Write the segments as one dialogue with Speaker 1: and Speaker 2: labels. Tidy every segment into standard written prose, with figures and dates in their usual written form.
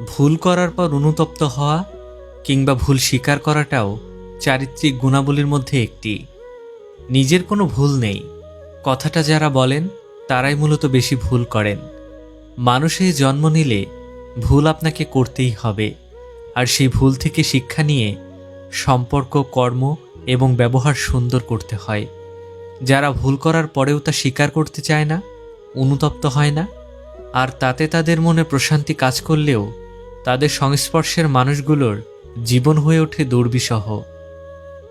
Speaker 1: ভুল করার পর অনুতপ্ত হওয়া কিংবা ভুল স্বীকার করাটাও চারিত্রিক গুণাবলীর মধ্যে একটি। নিজের কোনো ভুল নেই কথাটা যারা বলেন তারাই মূলত বেশি ভুল করেন। মানুষে জন্ম নিলে ভুল আপনাকে করতেই হবে, আর সেই ভুল থেকে শিক্ষা নিয়ে সম্পর্ক, কর্ম এবং ব্যবহার সুন্দর করতে হয়। যারা ভুল করার পরেও তা স্বীকার করতে চায় না, অনুতপ্ত হয় না, আর তাতে তাদের মনে প্রশান্তি কাজ করলেও তাদের সংস্পর্শের মানুষগুলোর জীবন হয়ে ওঠে দুর্বিষহ।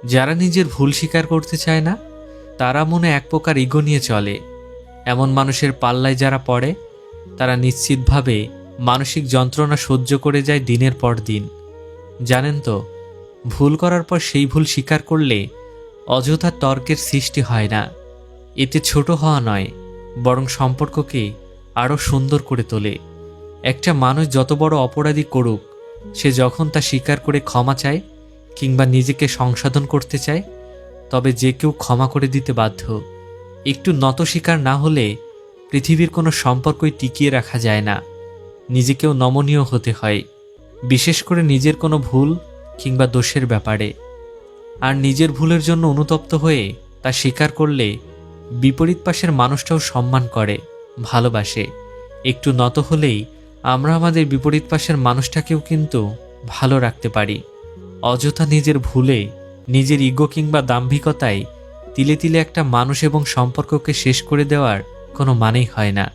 Speaker 1: যারা নিজের ভুল স্বীকার করতে চায় না, তারা মনে এক প্রকার ইগো নিয়ে চলে। এমন মানুষের পাল্লায় যারা পড়ে তারা নিশ্চিতভাবে মানসিক যন্ত্রণা সহ্য করে যায় দিনের পর দিন। জানেন তো, ভুল করার পর সেই ভুল স্বীকার করলে অযথা তর্কের সৃষ্টি হয় না। এতে ছোট হওয়া নয়, বরং সম্পর্ককে আরও সুন্দর করে তোলে। একটা মানুষ যত বড় অপরাধী করুক, সে যখন তা স্বীকার করে ক্ষমা চায় কিংবা নিজেকে সংশোধন করতে চায়, তবে যে কেউ ক্ষমা করে দিতে বাধ্য। একটু নত স্বীকার না হলে পৃথিবীর কোনো সম্পর্কই টিকিয়ে রাখা যায় না। নিজেকেও নমনীয় হতে হয়, বিশেষ করে নিজের কোনো ভুল কিংবা দোষের ব্যাপারে। আর নিজের ভুলের জন্য অনুতপ্ত হয়ে তা স্বীকার করলে বিপরীত পাশের মানুষটাও সম্মান করে, ভালোবাসে। একটু নত হলেই আমরা আমাদের বিপরীত পাশের মানুষটাকেও কিন্তু ভালো রাখতে পারি। অযথা নিজের ভুলে, নিজের ইগো কিংবা দাম্ভিকতায় তিলে তিলে একটা মানুষ এবং সম্পর্ককে শেষ করে দেওয়ার কোনো মানেই হয় না।